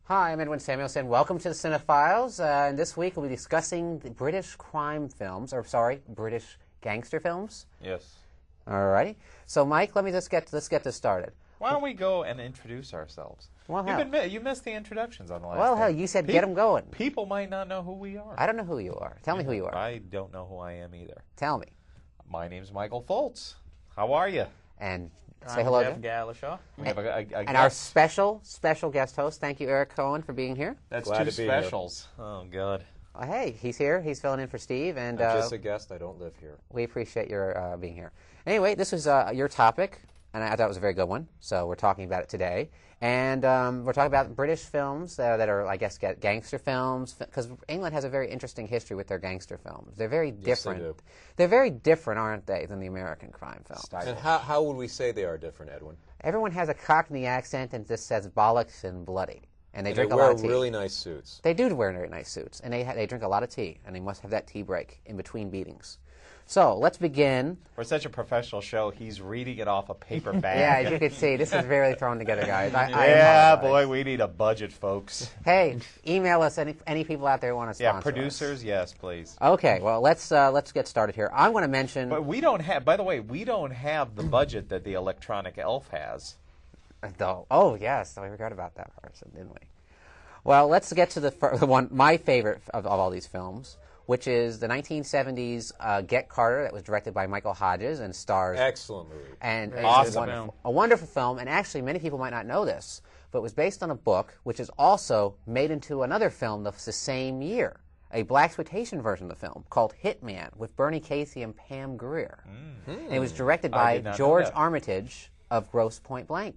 Hi, I'm Edwin Samuelson. Welcome to the CineFiles. And this week we'll be discussing the British crime films, British gangster films. Yes. Alrighty. So, Mike, let's get this started. Why don't we go and introduce ourselves? Well, you missed the introductions on the last. Well, hell, you said get them going. People might not know who we are. I don't know who you are. Tell me who you are. I don't know who I am either. Tell me. My name's Michael Foltz. How are you? And say hello to Galashaw. We have a and our special guest host. Thank you, Eric Cohen, for being here. That's Glad two to be specials. Oh God. Hey, he's here. He's filling in for Steve, and I'm just a guest. I don't live here. we appreciate your being here. Anyway, this was your topic, and I thought it was a very good one. So we're talking about it today, and we're talking about British films that are, I guess, gangster films, because England has a very interesting history with their gangster films. They're very different. Yes, they do. They're very different, aren't they, than the American crime films? And how would we say they are different, Edwin? Everyone has a Cockney accent and just says bollocks and bloody. And they drink a wear lot of tea. really nice suits. They do wear very nice suits, and they drink a lot of tea, and they must have that tea break in between beatings. So let's begin. We're such a professional show. He's reading it off a paper bag. Yeah, as you can see, this is very thrown together, guys. I Yeah, apologize. boy, we need a budget, folks. Hey, email us any people out there who want to sponsor Yeah, producers, us. yes, please. Okay, well let's get started here. I'm going to mention. But we don't have. By the way, we don't have the budget that the Electronic Elf has. Oh yes, we forgot about that part, didn't we? Well, let's get to the one, my favorite of all these films, which is the 1970s Get Carter, that was directed by Michael Hodges and stars. Excellent movie. And Awesome. it's a wonderful film, and actually many people might not know this, but it was based on a book, which is also made into another film the same year, a blaxploitation version of the film called Hitman with Bernie Casey and Pam Grier. And it was directed I by did not know George that. Armitage of Grosse Point Blank.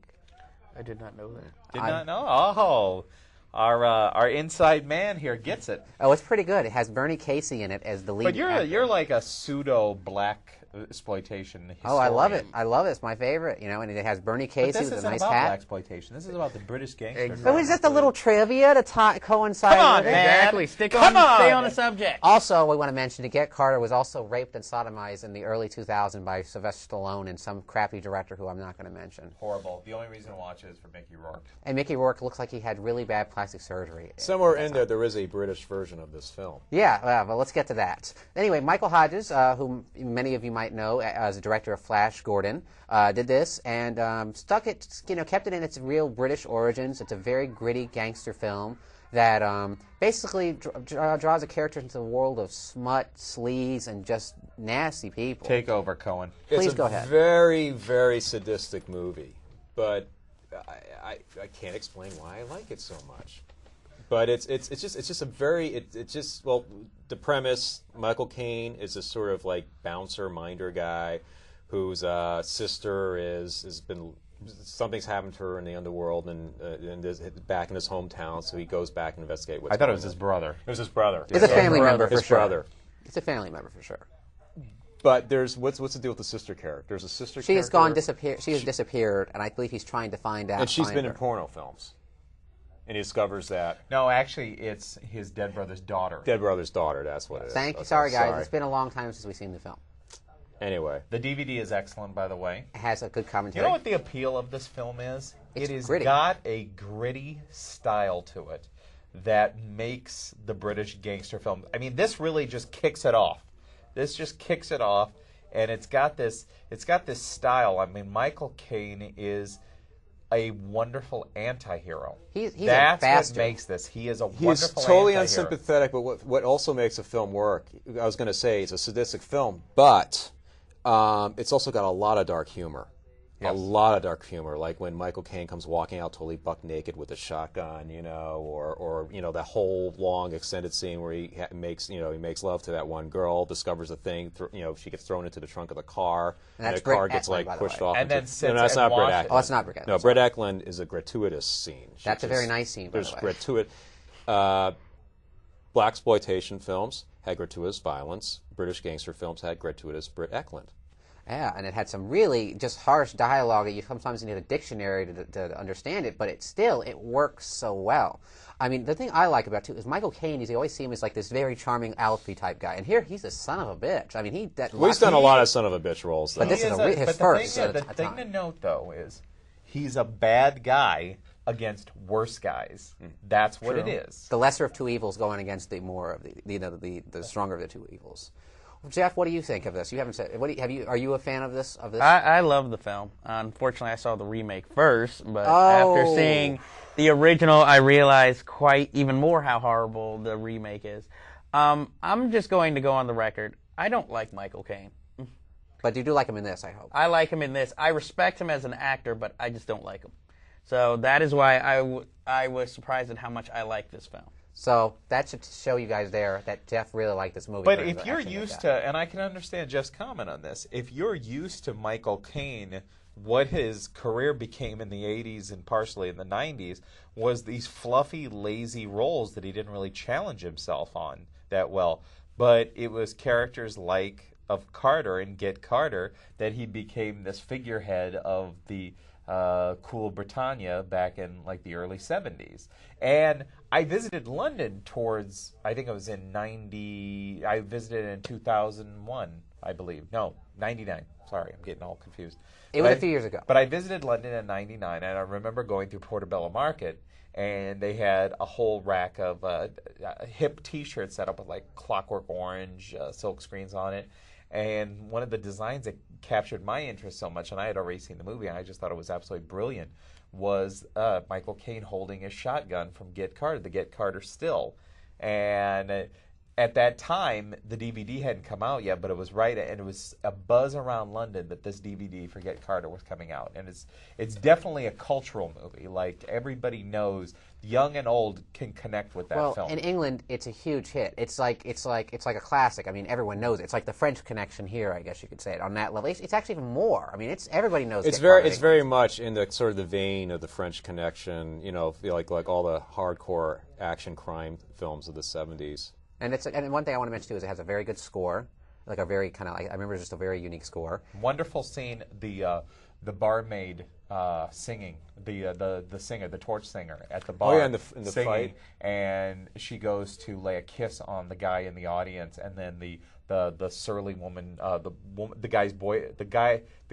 I did not know that. Did not know. Oh, our inside man here gets it. Oh, it's pretty good. It has Bernie Casey in it as the lead. But actor. you're like a pseudo black exploitation historian. Oh, I love it. I love it. It's my favorite. And it has Bernie But Casey this with a isn't nice about hat. black exploitation. This is about the British gangster. Exactly. So it's just a little trivia to coincide Come on, with it. man. Exactly. Stay on the subject. Also, we want to mention that Get Carter was also raped and sodomized in the early 2000s by Sylvester Stallone and some crappy director who I'm not going to mention. Horrible. The only reason to watch it is for Mickey Rourke. And Mickey Rourke looks like he had really bad plastic surgery. Somewhere in there is a British version of this film. Yeah, well, let's get to that. Anyway, Michael Hodges, whom many of you might know as a director of Flash Gordon, did this and kept it in its real British origins. It's a very gritty gangster film that basically draws a character into the world of smut, sleaze, and just nasty people. Take over, Cohen. Please go It's ahead. a very, very sadistic movie, but I can't explain why I like it so much. But it's just a very the premise. Michael Caine is this sort of like bouncer minder guy whose sister something's happened to her in the underworld and is back in his hometown, so he goes back and investigates what's I thought it going was his on. brother. It was his brother. It's a family member for His sure. brother. It's a family member for sure. But there's what's the deal with the sister character? There's a sister She has character. She has disappeared, and I believe he's trying to find out. And she's find been her. in porno films. And he discovers that No, actually, it's his dead brother's daughter. dead brother's daughter, that's what it is. Thank you. Okay, Sorry, guys. It's been a long time since we've seen the film. Anyway. The DVD is excellent, by the way. It has a good You commentary. know what the appeal of this film is? It's It has gritty. got a gritty style to it that makes the British gangster film. I mean, this really just kicks it off. This just kicks it off, and it's got this style. I mean, Michael Caine is a wonderful anti-hero. He's a That's what bastard. makes this. He is a He's wonderful totally anti-hero. unsympathetic, but what also makes the film work, I was going to say it's a sadistic film, but it's also got a lot of dark humor. Yes. A lot of dark humor, like when Michael Caine comes walking out totally buck naked with a shotgun, or the whole long extended scene where he makes love to that one girl, discovers a thing, she gets thrown into the trunk of the car, And and that's the car Brett gets Eklund, by the pushed way. off. And into, then sits no, that's and not Brett watches. Eklund. Oh, it's not Brett Eklund. No, Brett Eklund is a gratuitous scene. That's a very nice scene, by the There's way. gratuitous. Blaxploitation films had gratuitous violence. British gangster films had gratuitous Brett Eklund. Yeah, and it had some really just harsh dialogue that you sometimes need a dictionary to understand it, but it works so well. I mean, the thing I like about it, too, is Michael Caine, you always see him as like this very charming Alfie type guy. And here, he's a son of a bitch. I mean, he's done a lot of son of a bitch roles, though. But this is his first. The thing to note, though, is he's a bad guy, against worse guys. That's what it is. The lesser of two evils going against the more of the stronger of the two evils. Jeff, what do you think of this? You haven't said. Are you a fan of this? I love the film. Unfortunately, I saw the remake first, but after seeing the original, I realized quite even more how horrible the remake is. I'm just going to go on the record. I don't like Michael Caine. But you do like him in this, I hope. I like him in this. I respect him as an actor, but I just don't like him. So that is why I was surprised at how much I like this film. So that should show you guys there that Jeff really liked this movie. But if you're used to, and I can understand Jeff's comment on this, if you're used to Michael Caine, what his career became in the 80s and partially in the 90s was these fluffy, lazy roles that he didn't really challenge himself on that well. But it was characters like of Carter and Get Carter that he became this figurehead of the cool Britannia back in like the early 70s. And I visited London towards, I think it was in 90, I visited in 2001, I believe. No, 99. Sorry, I'm getting all confused. It was a few years ago. But I visited London in 99, and I remember going through Portobello Market, and they had a whole rack of hip T-shirts set up with like Clockwork Orange silk screens on it. And one of the designs that captured my interest so much, and I had already seen the movie, and I just thought it was absolutely brilliant, was Michael Caine holding his shotgun from Get Carter, the Get Carter still. And at that time, the DVD hadn't come out yet, but it was right, and it was a buzz around London that this DVD for Get Carter was coming out. And it's definitely a cultural movie. Like, everybody knows, young and old can connect with that film. Well, in England, it's a huge hit. It's like a classic. I mean, everyone knows it. It's like the French Connection here, I guess you could say it on that level. It's actually even more. I mean, everybody knows. It's very much in the sort of the vein of the French Connection. You know, like all the hardcore action crime films of the 70s. And one thing I want to mention too is it has a very good score, like a very kind of I remember just a very unique score. Wonderful scene, the barmaid singing, the singer, the torch singer at the bar. Oh yeah, in the singing, fight. And she goes to lay a kiss on the guy in the audience, and then the surly woman, the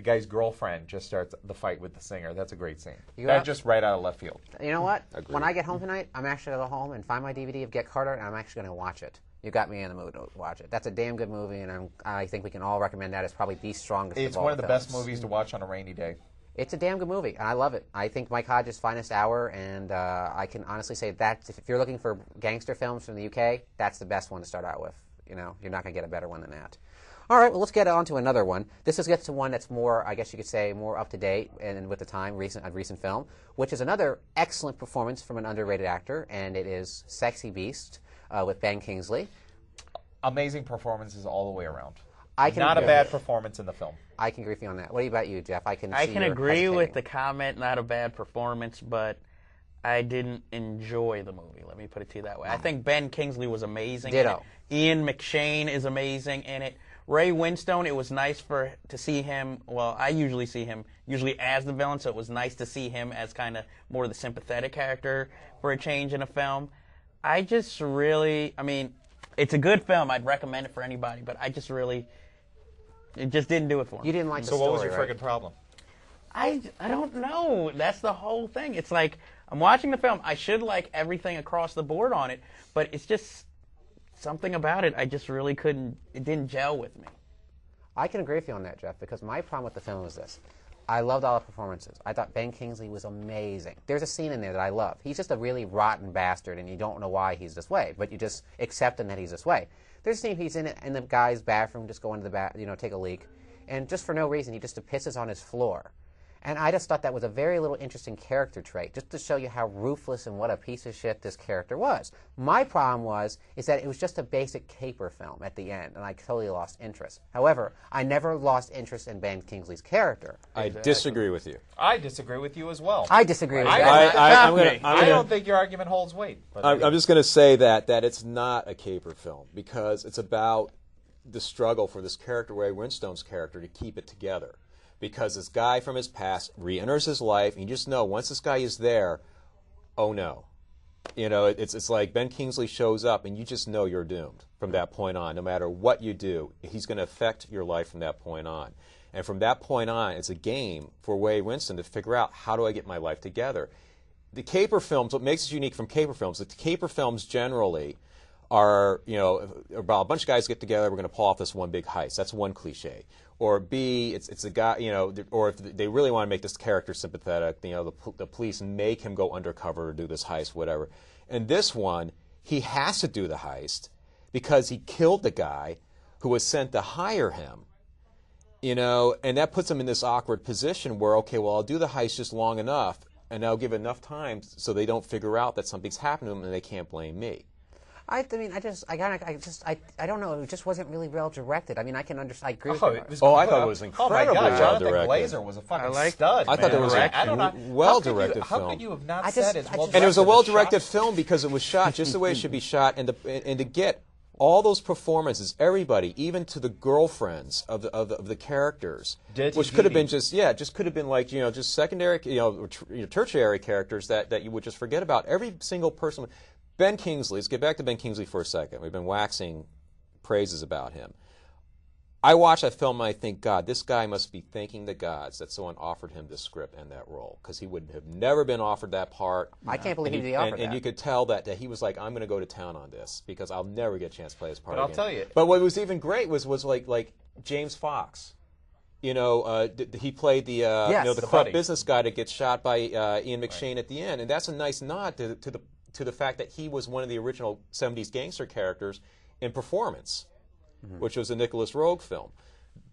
guy's girlfriend just starts the fight with the singer. That's a great scene. That's just right out of left field. You know what? Agreed. When I get home tonight, I'm actually going to go home and find my DVD of Get Carter, and I'm actually going to watch it. You got me in the mood to watch it. That's a damn good movie, and I think we can all recommend that. It's probably the strongest. It's of all one of the films. best movies to watch on a rainy day. It's a damn good movie, and I love it. I think Mike Hodges' finest hour, and I can honestly say that if you're looking for gangster films from the UK, that's the best one to start out with. You know, you're not going to get a better one than that. All right, well, let's get on to another one. This gets to one that's more, I guess you could say, more up to date and with the time, a recent film, which is another excellent performance from an underrated actor, and it is Sexy Beast with Ben Kingsley. Amazing performances all the way around. Not a bad performance in the film. I can agree with you on that. What about you, Jeff? I can agree with the comment, not a bad performance, but I didn't enjoy the movie. Let me put it to you that way. I think Ben Kingsley was amazing. Ditto. Ian McShane is amazing in it. Ray Winstone, it was nice to see him. Well, I usually see him as the villain, so it was nice to see him as kind of more the sympathetic character for a change in a film. I just really, I mean, it's a good film. I'd recommend it for anybody, but it just didn't do it for me. You didn't like the story, So what was your right? friggin' problem? I don't know. That's the whole thing. It's like, I'm watching the film. I should like everything across the board on it, but it's just something about it. I just really couldn't, it didn't gel with me. I can agree with you on that, Jeff, because my problem with the film is this. I loved all the performances. I thought Ben Kingsley was amazing. There's a scene in there that I love. He's just a really rotten bastard, and you don't know why he's this way, but you just accept him that he's this way. There's a scene he's in the guy's bathroom, just going to the take a leak, and just for no reason, he just pisses on his floor. And I just thought that was a very little interesting character trait, just to show you how ruthless and what a piece of shit this character was. My problem is that it was just a basic caper film at the end, and I totally lost interest. However, I never lost interest in Ben Kingsley's character. I disagree with you. I disagree with you as well. I disagree with you. I don't think your argument holds weight. But I'm just going to say that it's not a caper film because it's about the struggle for this character, Ray Winstone's character, to keep it together. Because this guy from his past re-enters his life, and you just know once this guy is there, oh no. You know, it's like Ben Kingsley shows up, and you just know you're doomed from that point on. No matter what you do, he's going to affect your life from that point on. And from that point on, it's a game for Ray Winstone to figure out, how do I get my life together? the caper films, what makes it unique from caper films, the caper films generally are, about a bunch of guys get together, we're going to pull off this one big heist. That's one cliche. Or B, it's a guy, or if they really want to make this character sympathetic, the police make him go undercover to do this heist, whatever. And this one, he has to do the heist because he killed the guy who was sent to hire him. And that puts him in this awkward position where, okay, well, I'll do the heist just long enough, and I'll give enough time so they don't figure out that something's happened to him and they can't blame me. I don't know. It just wasn't really well directed. I mean, I can understand. I agree with Oh, you. I thought it was incredibly oh my God, Jonathan well directed. Glazer was a fucking stud. I thought man. it was a well-directed film. How could you have not said it's well-directed? And it was a well-directed shot? film because it was shot just the way it should be shot, and to get all those performances, everybody, even to the girlfriends of the characters, which could have been just could have been like just secondary, tertiary characters that you would just forget about. Every single person. Ben Kingsley. Let's get back to Ben Kingsley for a second. We've been waxing praises about him. I watch that film and I think, God, this guy must be thanking the gods that someone offered him this script and that role, because he would have never been offered that part. I can't believe he'd be offered that. And you could tell that he was like, I'm going to go to town on this because I'll never get a chance to play this part But again. I'll tell you. But what was even great was like James Fox. He played the the corrupt buddy. business guy that gets shot by Ian McShane at the end, and that's a nice nod to the fact that he was one of the original 70s gangster characters in Performance, which was a Nicholas Roeg film.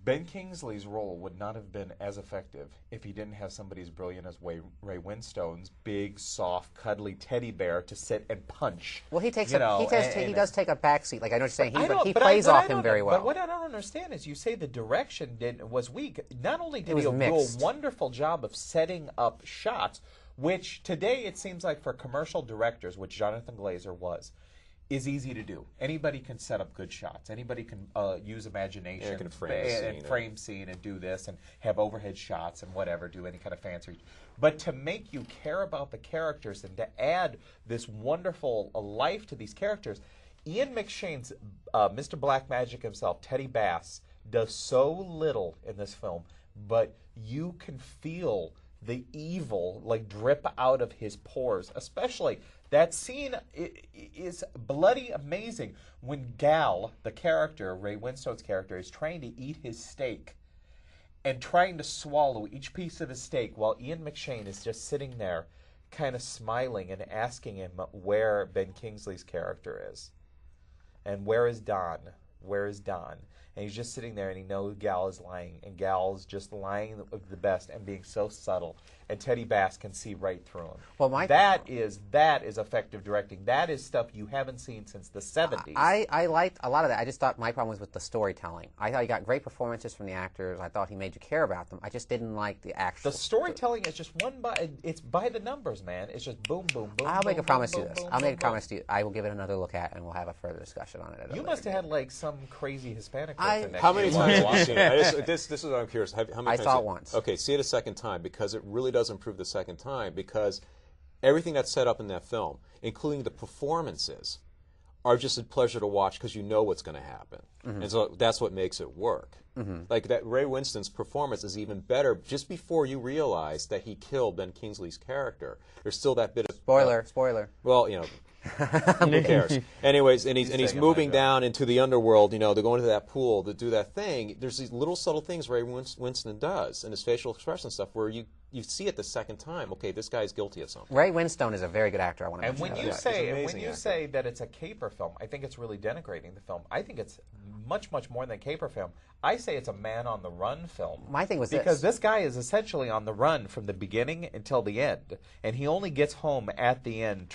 Ben Kingsley's role would not have been as effective if he didn't have somebody as brilliant as Ray Winstone's big, soft, cuddly teddy bear to sit and punch. Well, he does take a backseat. Like I know what you're saying, he but plays off him very well. But what I don't understand is you say the direction was weak. Not only did he was do a mixed. wonderful job of setting up shots, which today it seems like for commercial directors, which Jonathan Glazer was, is easy to do. Anybody can set up good shots. Anybody can use imagination Yeah, can frame frame scene and do this and have overhead shots and whatever, do any kind of fancy. But to make you care about the characters and to add this wonderful life to these characters, Ian McShane's Mr. Black Magic himself, Teddy Bass, does so little in this film, but you can feel the evil like drip out of his pores. Especially that scene is bloody amazing when Gal, the character, Ray Winstone's character, is trying to eat his steak and trying to swallow each piece of the steak while Ian McShane is just sitting there kind of smiling and asking him where Ben Kingsley's character is. And where is Don? Where is Don? And he's just sitting there and he knows Gal is lying. And Gal's just lying the best and being so subtle. And Teddy Bass can see right through him. Well, that is effective directing. That is stuff you haven't seen since the 70s. I liked a lot of that. I just thought my problem was with the storytelling. I thought he got great performances from the actors. I thought he made you care about them. I just didn't like the actual. The storytelling is just it's by the numbers, man. It's just boom, boom, boom. I'll make a promise to boom, you this. boom, I'll make a boom, promise to you. I will give it another look at, and we'll have a further discussion on it. You must have had like some crazy Hispanic I- person next How to many you times while have you you seen watched it? This is what I'm curious. How many I times saw it once. Okay, see it a second time because it really does improve the second time because everything that's set up in that film, including the performances, are just a pleasure to watch because you know what's going to happen. And so that's what makes it work. Like that Ray Winston's performance is even better just before you realize that he killed Ben Kingsley's character. There's still that bit of Spoiler. well, who cares? Anyways, and he's moving down into the underworld. They're going to that pool to do that thing. There's these little subtle things Ray Winston does, and his facial expression stuff, where you see it the second time. Okay, this guy's guilty of something. Ray Winstone is a very good actor. I want to And mention when you that. say that it's a caper film, I think it's really denigrating the film. I think it's much, much more than a caper film. I say it's a man on the run film. My thing was because this guy is essentially on the run from the beginning until the end, and he only gets home at the end,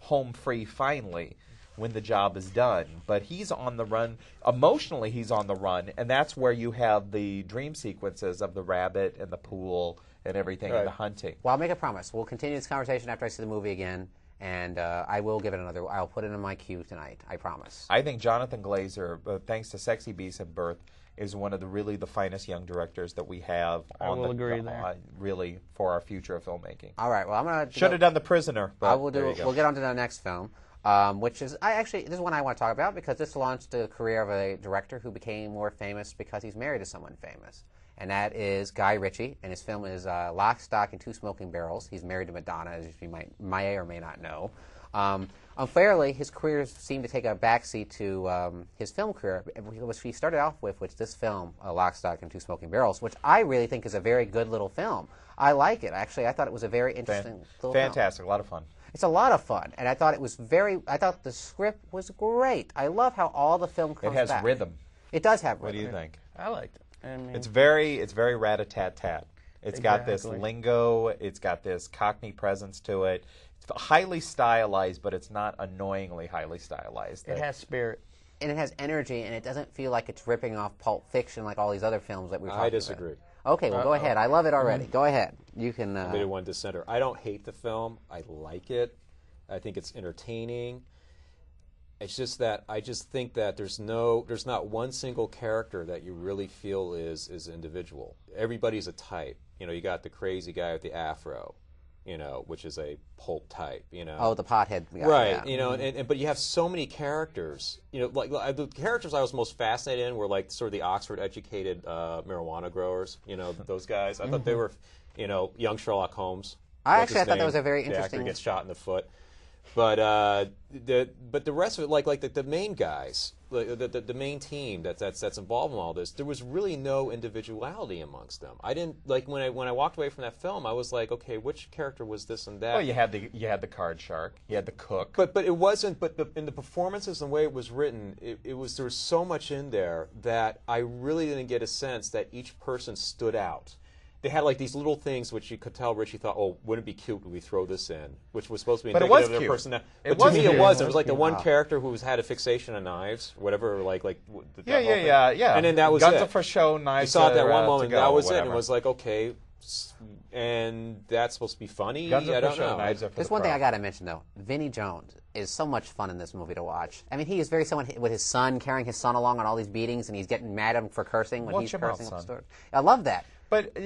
home free finally when the job is done. But he's on the run emotionally. He's on the run, and that's where you have the dream sequences of the rabbit and the pool and everything and the hunting. Well, I'll make a promise. We'll continue this conversation after I see the movie again, and I will give it another. I'll put it in my queue tonight. I promise. I think Jonathan Glazer, thanks to Sexy Beast and Birth, is one of the finest young directors that we have really for our future of filmmaking. All right. Well, I'm gonna should have done The Prisoner. But I will do. We'll get on to the next film, which is this is one I want to talk about because this launched the career of a director who became more famous because he's married to someone famous, and that is Guy Ritchie, and his film is Lock, Stock, and Two Smoking Barrels. He's married to Madonna, as you may or may not know. Unfairly, his career seemed to take a backseat to his film career, which he started off with this film, Lock, Stock, and Two Smoking Barrels, which I really think is a very good little film. I like it. Actually, I thought it was a very interesting little Fantastic, film. a lot of fun. It's a lot of fun, and I thought it was I thought the script was great. I love how all the film comes It has back. rhythm. It does have rhythm. What do you think? I liked it. I mean, It's very rat-a-tat-tat. It's got this Exactly. lingo. It's got this Cockney presence to it. It's highly stylized, but it's not annoyingly highly stylized. it has spirit. And it has energy, and it doesn't feel like it's ripping off Pulp Fiction like all these other films that we've talked I about. disagree. Okay, well, go ahead. I love it already. Go ahead. You can... I made one dissenter. I don't hate the film. I like it. I think it's entertaining. It's just that I just think that there's not one single character that you really feel is individual. Everybody's a type. You know, you got the crazy guy with the afro, you know, which is a pulp type, you know. Oh, the pothead guy. Right, yeah. you know, and but you have so many characters. You know, like the characters I was most fascinated in were like sort of the Oxford-educated marijuana growers. You know, those guys. I thought they were, you know, young Sherlock Holmes. I What's his thought that name? was a very The actor interesting... gets shot in the foot. But the rest of it, like the main guys, the main team that's involved in all this, there was really no individuality amongst them. I didn't like when I walked away from that film. I was like, okay, which character was this and that? Well, you had the card shark. You had the cook. But it wasn't. But in the performances and the way it was written, there was so much in there that I really didn't get a sense that each person stood out. They had like these little things which you could tell Richie thought, oh, wouldn't it be cute if we throw this in? Which was supposed to be But it indicative was of their cute. personality. It But to was me, cute. it was. It It was was like the cute. one Wow. character who had a fixation on knives, whatever. Like that Yeah, whole thing. yeah. And then that was Guns it. are for show, You knives saw it that are, one to moment. go, That was it. whatever. And it was like, okay, and that's supposed to be funny. Guns I are for don't show, know. knives are for There's the one thing I crowd. got to mention, though. Vinnie Jones is so much fun in this movie to watch. I mean, he is very someone with his son, carrying his son along on all these beatings, and he's getting mad at him for cursing when Watch he's your mouth, cursing up the son. store. I love that. But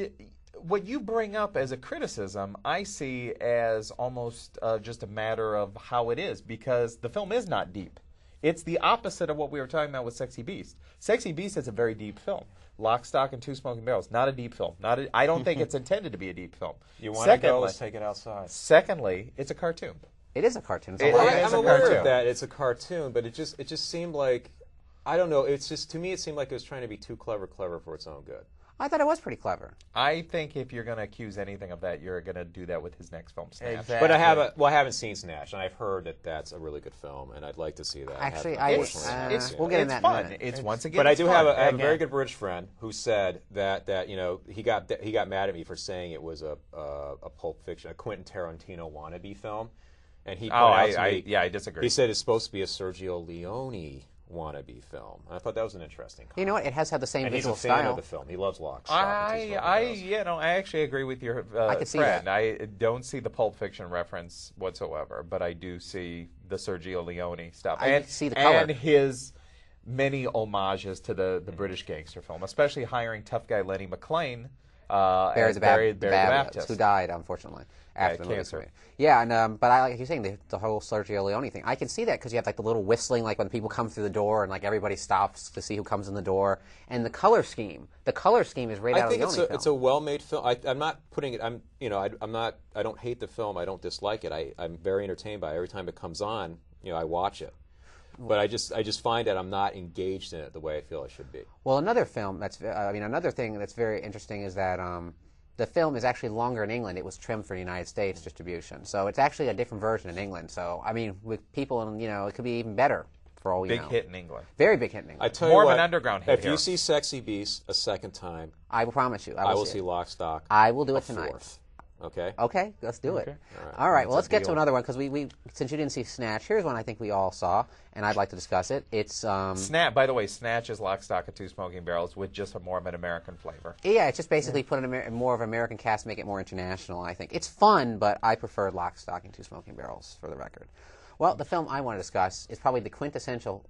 what you bring up as a criticism, I see as almost just a matter of how it is, because the film is not deep. It's the opposite of what we were talking about with Sexy Beast. Sexy Beast is a very deep film. Lock, Stock, and Two Smoking Barrels, not a deep film. I don't think it's intended to be a deep film. You want to go? Let's take it outside. Secondly, it's a cartoon. It is a cartoon. It's a It- lot. it is I'm a aware cartoon. of that. It's a cartoon, but it just seemed like, I don't know. It's just, to me, it seemed like it was trying to be too clever for its own good. I thought it was pretty clever. I think if you're going to accuse anything of that, you're going to do that with his next film, Snatch. Exactly. But I haven't seen Snatch, and I've heard that that's a really good film, and I'd like to see that. Actually, Unfortunately, It's we'll get in it's that in a fun. minute. It's once again. But I it's do fun. have a Again. very good British friend who said that you know he got mad at me for saying it was a Pulp Fiction, a Quentin Tarantino wannabe film, and he pointed out to me, I disagree. he said it's supposed to be a Sergio Leone wannabe film. And I thought that was an interesting comment. You know what? It has had the same And he's visual a fan style. of the film. He loves Lock, Stock, and Two Smoking Barrels. I actually agree with your I could see friend. that. I don't see the Pulp Fiction reference whatsoever, but I do see the Sergio Leone stuff. I and see the color. and his many homages to the British gangster film, especially hiring tough guy Lenny McLean Barry as the Barry the Baptist. who died, unfortunately, after the movie. cancer. Yeah, and but I like you're saying the whole Sergio Leone thing. I can see that because you have like the little whistling, like when people come through the door, and like everybody stops to see who comes in the door, and the color scheme. The color scheme is right I out think of the Leone it's a film. well-made film. I'm not putting it. I don't hate the film. I don't dislike it. I'm very entertained by it. Every time it comes on, I watch it. But I just find that I'm not engaged in it the way I feel I should be. Well, another film another thing that's very interesting is that the film is actually longer in England. It was trimmed for the United States distribution, so it's actually a different version in England. So I mean, with people, it could be even better for all we Big know. hit in England. Very big hit in I England. tell More you of what, an underground hit if here. you see Sexy Beast a second time, I will promise you. I will see see it. Lock, Stock. I will do a it tonight. fourth. Okay. Okay, let's do it. Okay. All right. Well, let's That's a get to deal. another one because we since you didn't see Snatch, here's one I think we all saw, and I'd like to discuss it. It's Snatch, by the way, Snatch is Lock, Stock, and Two Smoking Barrels with just more of an American flavor. yeah, it's just basically put in more of an American cast, make it more international. I think it's fun, but I prefer Lock, Stock, and Two Smoking Barrels for the record. Well, the film I want to discuss is probably the quintessential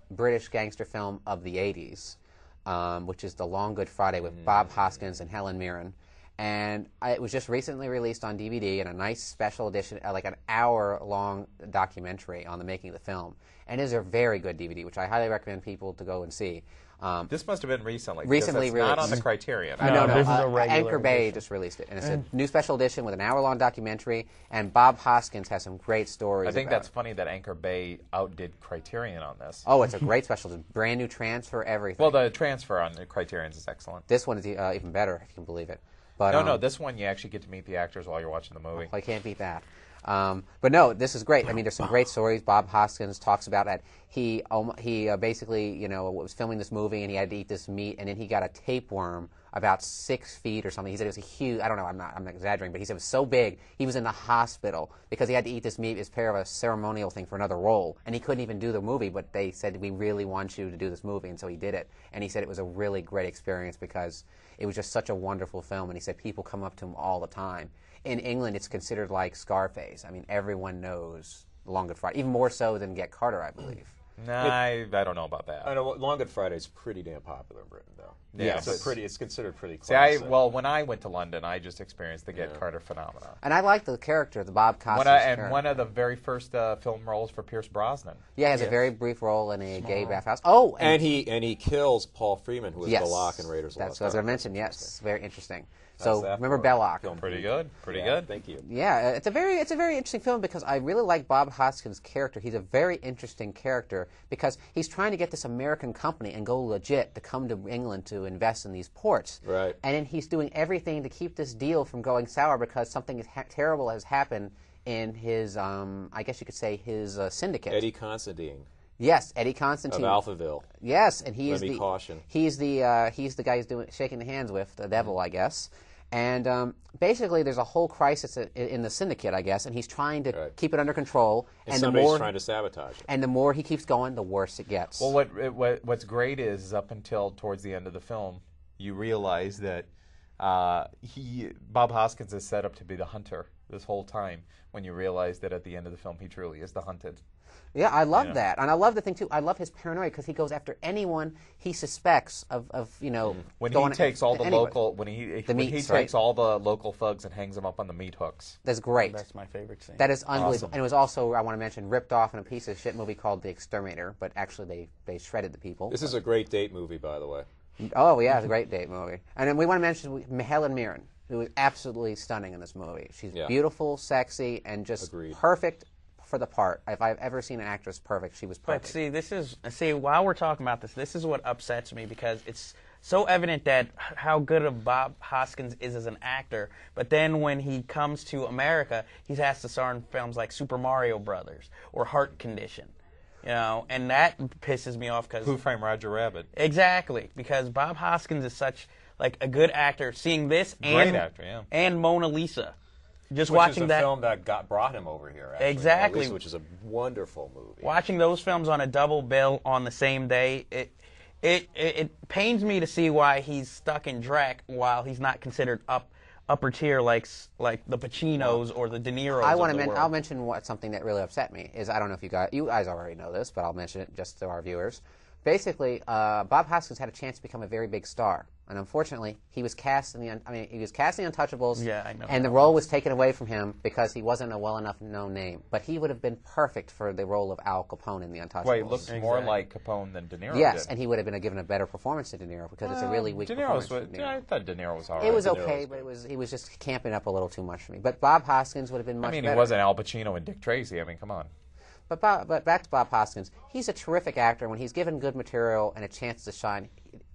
British gangster film of the '80s, which is The Long Good Friday with Bob Hoskins and Helen Mirren. And it was just recently released on DVD in a nice special edition, like an hour-long documentary on the making of the film. And it is a very good DVD, which I highly recommend people to go and see. This must have been recently. Recently because it's not on the released. Criterion. No, this is a regular Anchor Bay edition. just released it, and it's a new special edition with an hour-long documentary. And Bob Hoskins has some great stories. I think about that's funny that Anchor Bay outdid Criterion on this. Oh, it's a great special. It's a brand new transfer, everything. Well, the transfer on the Criterion's is excellent. This one is even better, if you can believe it. But No, this one you actually get to meet the actors while you're watching the movie. I can't beat that. But no, this is great. I mean, there's some great stories. Bob Hoskins talks about that he basically, was filming this movie and he had to eat this meat, and then he got a tapeworm about 6 feet or something. He said it was a huge. I don't know. I'm not exaggerating, but he said it was so big he was in the hospital because he had to eat this meat as part of a ceremonial thing for another role, and he couldn't even do the movie. But they said, we really want you to do this movie, and so he did it. And he said it was a really great experience because it was just such a wonderful film. And he said people come up to him all the time. In England, it's considered like Scarface. I mean, everyone knows Long Good Friday, even more so than Get Carter, I believe. Nah, I don't know about that. I know Long Good Friday is pretty damn popular in Britain, though. Yeah, it's considered pretty See, classic. when I went to London, I just experienced the Get Carter phenomenon. And I like the character, the Bob Costas character. One of the very first film roles for Pierce Brosnan. Yeah, he has a very brief role in a gay bathhouse. Oh, and he kills Paul Freeman, who was yes, Belloc in Raiders of the that's Lost what I was going Ark. to mention. Yes, very interesting. How's So that remember for a Belloc. film? Pretty good. Pretty Yeah, good. Thank you. Yeah, it's a very interesting film because I really like Bob Hoskins' character. He's a very interesting character because he's trying to get this American company and go legit to come to England to invest in these ports. Right. And then he's doing everything to keep this deal from going sour because something terrible has happened in his, I guess you could say, his syndicate. Eddie Considine Yes, Eddie of Constantine. Alphaville. Yes, and he Let is me the caution. he's the guy who's shaking the hands with the devil, I guess. And basically, there's a whole crisis in the syndicate, I guess, and he's trying to keep it under control. And the somebody's more trying to sabotage it. and the more he keeps going, the worse it gets. Well, what's great is up until towards the end of the film, you realize that Bob Hoskins is set up to be the hunter this whole time. When you realize that at the end of the film, he truly is the hunted. Yeah, I love that, and I love the thing too. I love his paranoia because he goes after anyone he suspects of When going he takes all the anyway. local when he meats, takes right? all the local thugs and hangs them up on the meat hooks. That's great. That's my favorite scene. That is unbelievable. Awesome. And it was also, I want to mention, ripped off in a piece of shit movie called The Exterminator, but actually they shredded the people. This is a great date movie, by the way. Oh, yeah, it's a great date movie. And then we want to mention Helen Mirren, who is absolutely stunning in this movie. She's beautiful, sexy, and just perfect for the part. If I've ever seen an actress perfect, she was perfect. But see, while we're talking about this is what upsets me because it's so evident that how good of Bob Hoskins is as an actor, but then when he comes to America, he's asked to star in films like Super Mario Brothers or Heart Condition. And that pisses me off because Who Framed Roger Rabbit? Exactly, because Bob Hoskins is such like a good actor. Seeing this Great actor, yeah. and Mona Lisa, just Which watching is a that film that brought him over here. Actually, Exactly. Mona Lisa, which is a wonderful movie. watching those films on a double bill on the same day, it pains me to see why he's stuck in Drac while he's not considered upper tier like the Pacinos or the De Niro's. I'll mention something that really upset me is, I don't know if you guys already know this, but I'll mention it just to our viewers. Basically, Bob Hoskins had a chance to become a very big star, and unfortunately, he was cast in the Untouchables. Yeah, I know. And the role was taken away from him because he wasn't a well enough known name. But he would have been perfect for the role of Al Capone in the Untouchables. Well, he looks more like Capone than De Niro Yes, did. and he would have been given a better performance to De Niro because it's a really weak performance. I thought De Niro was all right. It was okay, but he was just camping up a little too much for me. But Bob Hoskins would have been much better. he wasn't Al Pacino and Dick Tracy. I mean, come on. But back to Bob Hoskins, he's a terrific actor. When he's given good material and a chance to shine,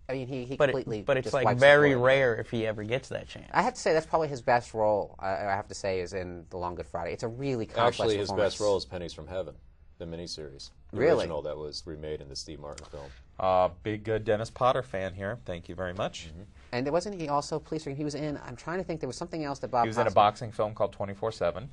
I mean, he completely. But it's just like wipes the very floor. rare if he ever gets that chance. I have to say that's probably his best role. I have to say is in The Long Good Friday. It's a really complex Actually, his performance. best role is Pennies from Heaven, the miniseries. The Really? original that was remade in the Steve Martin film. Big Dennis Potter fan here. Thank you very much. Mm-hmm. And wasn't he also police? He was in. I'm trying to think. There was something else that Bob. He was in a boxing film called 24/7.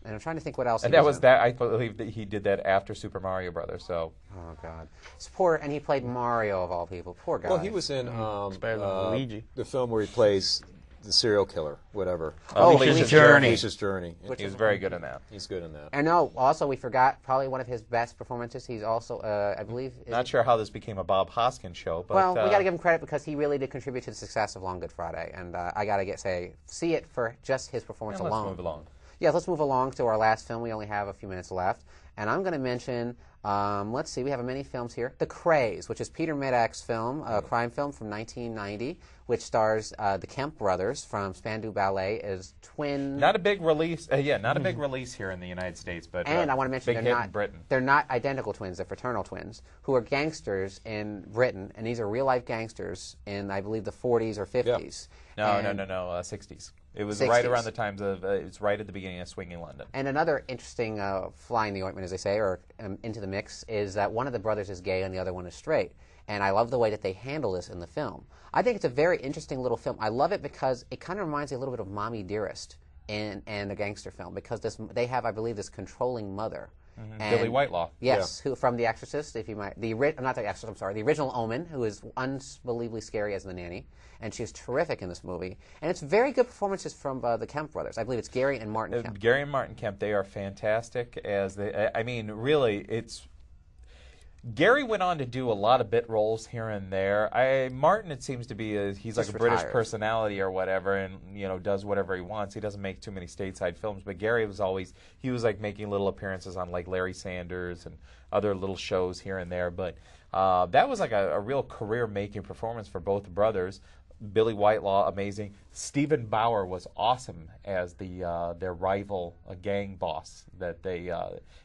And I'm trying to think what else. And he that was in. that. I believe that he did that after Super Mario Brothers. So Oh God, it's poor. And he played Mario of all people. Poor guy. Well, he was in better than Luigi. the film where he plays the serial killer, whatever. Felicia's Journey. Felicia's Journey. He was very good in that. He's good in that. And no, also we forgot probably one of his best performances. He's also, I believe. Not sure how this became a Bob Hoskins show, but Well, we got to give him credit because he really did contribute to the success of Long Good Friday, and I got to see it for just his performance let's alone. move along. Yeah, let's move along to our last film. We only have a few minutes left. And I'm going to mention, let's see, we have many films here. The Krays, which is Peter Medak's film, a crime film from 1990, which stars the Kemp brothers from Spandau Ballet as twin. Not a big release. Not a big release here in the United States, but and I want to mention big hit in Britain. They're not identical twins; they're fraternal twins who are gangsters in Britain, and these are real life gangsters in, I believe, the 40s or 50s. No, 60s. It was right 60s. around the times of. It's right at the beginning of Swinging London. And another interesting fly in the ointment, as they say, or into the mix, is that one of the brothers is gay and the other one is straight. And I love the way that they handle this in the film. I think it's a very interesting little film. I love it because it kind of reminds me a little bit of Mommy Dearest and a gangster film, because they have, I believe, this controlling mother. Mm-hmm. Billy Whitelaw. Yes, who from The Exorcist, if you might, not The Exorcist, I'm sorry, the original Omen, who is unbelievably scary as the nanny, and she's terrific in this movie. And it's very good performances from the Kemp brothers. I believe it's Gary and Martin Kemp. Gary and Martin Kemp, they are fantastic as they. I mean, really, it's. Gary went on to do a lot of bit roles here and there. Martin, it seems to be he's like a British personality or whatever, and does whatever he wants. He doesn't make too many stateside films, but Gary was like making little appearances on like Larry Sanders and other little shows here and there. But that was like a real career-making performance for both brothers. Billy Whitelaw, amazing. Stephen Bauer was awesome as their rival gang boss that they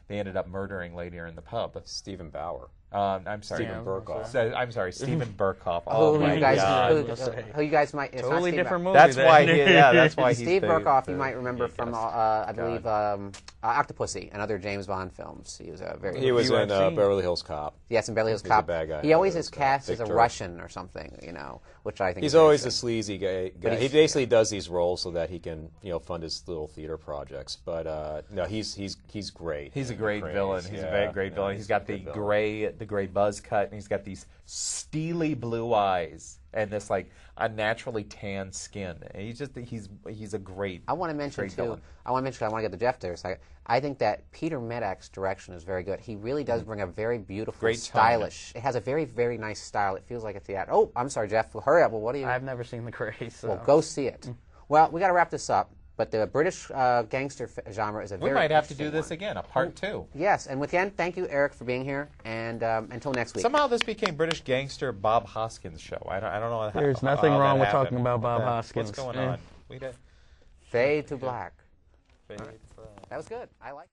ended up murdering later in the pub. Stephen Bauer. I'm sorry. Stephen Burkhoff. I'm sorry, Stephen Burkhoff. Oh my God. Who you guys might... Totally different movie. That's why. That's why he's Steve Burkhoff, you might famous. remember from, I believe, Octopussy and other James Bond films. He was a very... He was in Beverly Hills Cop. Yes, in Beverly Hills He's Cop. a bad guy. He always is cast as a Victor. Russian or something, which I think He's is always a interesting. sleazy guy. He basically does these roles so that he can, fund his little theater projects. But no, he's great. He's a great villain. He's a very great villain. He's got the gray buzz cut, and he's got these steely blue eyes and this like unnaturally tan skin. And he's a great. I want to mention too. I want to get to Jeff there. So I think that Peter Medak's direction is very good. He really does bring a very beautiful, great stylish. It has a very, very nice style. It feels like a theater. Oh, I'm sorry, Jeff. Hurry up. Well, what do you? I've never seen The Krays. So. Well, go see it. Well, we got to wrap this up. But the British gangster genre is a very. We might have to do interesting this one. again, a part 2. Yes, and again, thank you, Eric, for being here, and until next week. Somehow this became British gangster Bob Hoskins show. I don't know. There's nothing wrong with happened. talking about Bob Hoskins. What's going on? Fade to black. Fade to black. That was good. I like it.